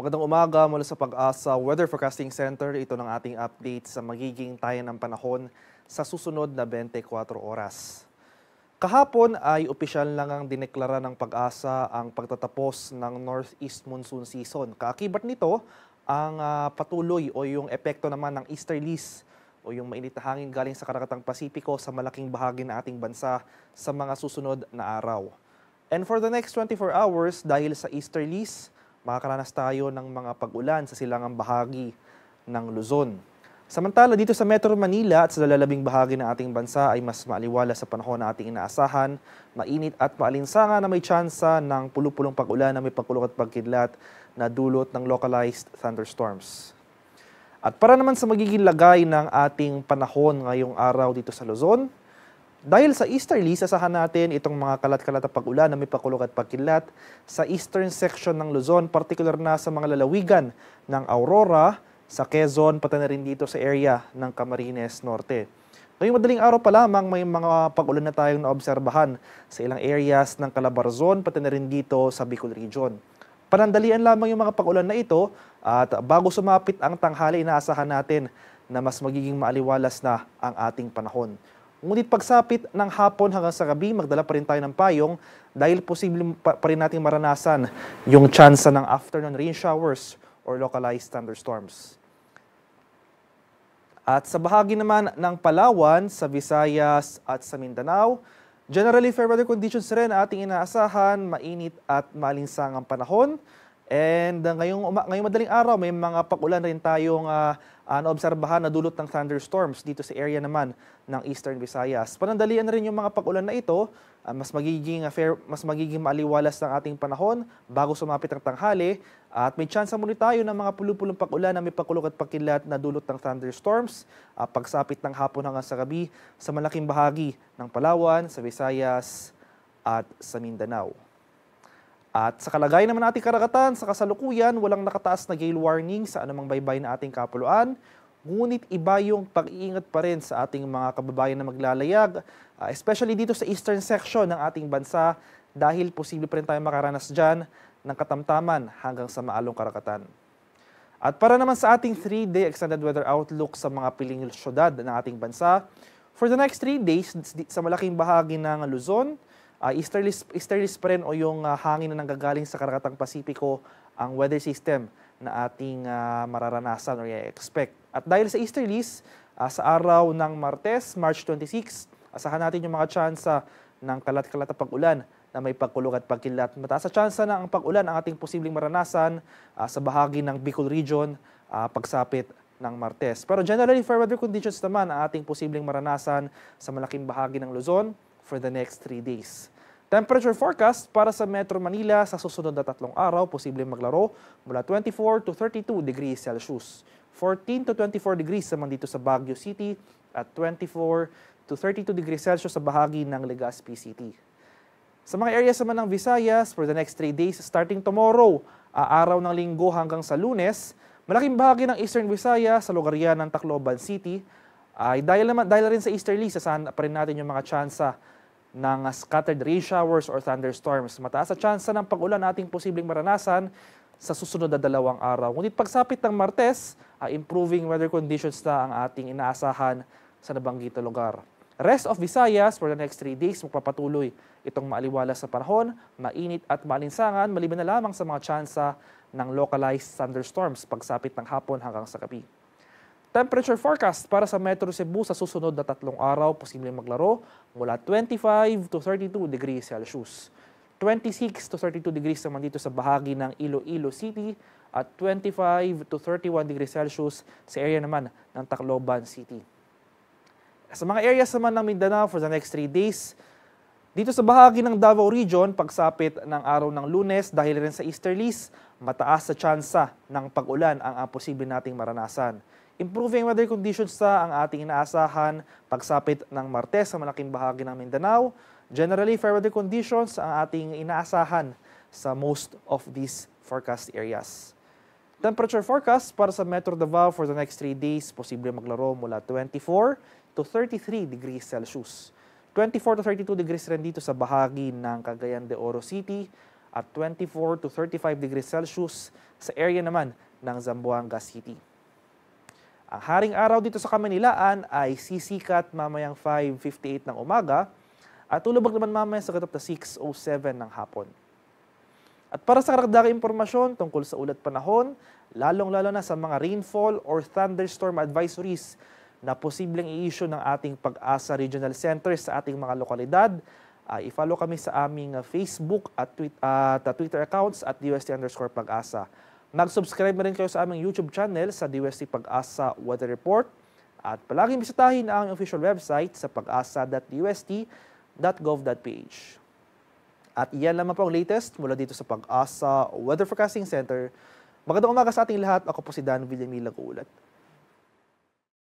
Magandang umaga mula sa Pag-asa Weather Forecasting Center. Ito ng ating update sa magiging tayo ng panahon sa susunod na 24 oras. Kahapon ay opisyal lang ang dineklara ng Pag-asa ang pagtatapos ng Northeast Monsoon Season. Kaakibat nito ang patuloy o yung epekto naman ng easterlies o yung mainit na hangin galing sa Karakatang Pasipiko sa malaking bahagi ng ating bansa sa mga susunod na araw. And for the next 24 hours, dahil sa easterlies, makakaranas tayo ng mga pag-ulan sa silangang bahagi ng Luzon. Samantala, dito sa Metro Manila at sa lalabing bahagi ng ating bansa ay mas maaliwala sa panahon na ating inaasahan, mainit at maalinsangan na may tsansa ng pulupulong pag-ulan na may pagkulog at pagkidlat na dulot ng localized thunderstorms. At para naman sa magiging lagay ng ating panahon ngayong araw dito sa Luzon, dahil sa easterlies, asahan natin itong mga kalat-kalat na pag-ulan na may pakulog at pagkilat sa eastern section ng Luzon, particular na sa mga lalawigan ng Aurora, sa Quezon, pati na rin dito sa area ng Camarines Norte. Ngayong madaling araw pa lamang may mga pag-ulan na tayong naobserbahan sa ilang areas ng Calabarzon, pati na rin dito sa Bicol Region. Panandalian lamang yung mga pag-ulan na ito at bago sumapit ang tanghali, inaasahan natin na mas magiging maaliwalas na ang ating panahon. Ngunit pagsapit ng hapon hanggang sa gabi, magdala pa rin tayo ng payong dahil posibleng pa rin nating maranasan yung tsansa ng afternoon rain showers or localized thunderstorms. At sa bahagi naman ng Palawan, sa Visayas at sa Mindanao, generally fair weather conditions rin ating inaasahan, mainit at malinsang ang panahon. And ngayong madaling araw, may mga pag-ulan rin tayong naobserbahan na dulot ng thunderstorms dito sa area naman ng Eastern Visayas. Panandalian na rin yung mga pag-ulan na ito, mas magiging maaliwalas ng ating panahon bago sumapit ang tanghali. At may tsansa muli tayo ng mga pulupulong pag-ulan na may pagkulog at pagkilat na dulot ng thunderstorms pagsapit ng hapon hanggang sa gabi sa malaking bahagi ng Palawan, sa Visayas at sa Mindanao. At sa kalagayan naman nating karagatan, sa kasalukuyan, walang nakataas na gale warning sa anumang baybay na ating kapuluan. Ngunit iba yung pag-iingat pa rin sa ating mga kababayan na maglalayag, especially dito sa eastern section ng ating bansa dahil posible pa rin tayo makaranas dyan ng katamtaman hanggang sa maalong karagatan. At para naman sa ating 3-day extended weather outlook sa mga piling syudad ng ating bansa, for the next 3 days sa malaking bahagi ng Luzon, easterlies pa rin o yung hangin na nanggagaling sa Karakatang Pasipiko ang weather system na ating mararanasan or i-expect. At dahil sa easterlies, sa araw ng Martes, March 26, asahan natin yung mga tsansa ng kalat-kalat na pag-ulan na may pagkulog at pagkilat. Mataas sa tsansa na ang pag-ulan ang ating posibleng maranasan sa bahagi ng Bicol Region pagsapit ng Martes. Pero generally, fair weather conditions naman ang ating posibleng maranasan sa malaking bahagi ng Luzon for the next 3 days. Temperature forecast para sa Metro Manila sa susunod na 3 araw, posibleng maglaro mula 24 to 32 degrees Celsius. 14 to 24 degrees naman dito sa Baguio City at 24 to 32 degrees Celsius sa bahagi ng Legazpi City. Sa mga areas naman ng Visayas, for the next 3 days, starting tomorrow, araw ng Linggo hanggang sa Lunes, malaking bahagi ng Eastern Visayas sa lugar yan ng Tacloban City, ay dahil rin sa easterlies, sasahan pa rin natin yung mga tsansa ng scattered rain showers or thunderstorms. Mataas sa tsansa ng pag-ulan ating posibleng maranasan sa susunod na 2 araw. Ngunit pagsapit ng Martes, improving weather conditions na ang ating inaasahan sa nabanggit na lugar. Rest of Visayas, for the next 3 days, magpapatuloy itong maaliwalas sa panahon, mainit at maalinsangan, maliban na lamang sa mga tsansa ng localized thunderstorms pagsapit ng hapon hanggang sa gabi. Temperature forecast para sa Metro Cebu sa susunod na 3 araw, posibleng maglaro mula 25 to 32 degrees Celsius. 26 to 32 degrees naman dito sa bahagi ng Iloilo City at 25 to 31 degrees Celsius sa area naman ng Tacloban City. Sa mga areas naman ng Mindanao for the next 3 days, dito sa bahagi ng Davao Region, pagsapit ng araw ng Lunes dahil rin sa easterlies, mataas sa tsansa ng pag-ulan ang posible nating maranasan. Improving weather conditions ang ating inaasahan pagsapit ng Martes sa malaking bahagi ng Mindanao. Generally, fair weather conditions ang ating inaasahan sa most of these forecast areas. Temperature forecast para sa Metro Davao for the next 3 days, posible maglaro mula 24 to 33 degrees Celsius. 24 to 32 degrees rin dito sa bahagi ng Cagayan de Oro City at 24 to 35 degrees Celsius sa area naman ng Zamboanga City. Ang haring araw dito sa Kamanilaan ay sisikat mamayang 5:58 ng umaga at tulubog naman mamaya sa katap na 6:07 ng hapon. At para sa karagdagang impormasyon tungkol sa ulat panahon, lalong-lalo na sa mga rainfall or thunderstorm advisories na posibleng i-issue ng ating Pag-asa Regional Center sa ating mga lokalidad, i-follow kami sa aming Facebook at Twitter accounts at DUST_Pag-asa. Mag-subscribe na rin kayo sa aming YouTube channel sa DUST Pag-asa Weather Report at palaging bisitahin ang official website sa pag-asa.dust.gov.ph. At iyan lamang po ang latest mula dito sa Pag-asa Weather Forecasting Center. Magandang umaga sa ating lahat. Ako po si Dan Villamil Lagulat.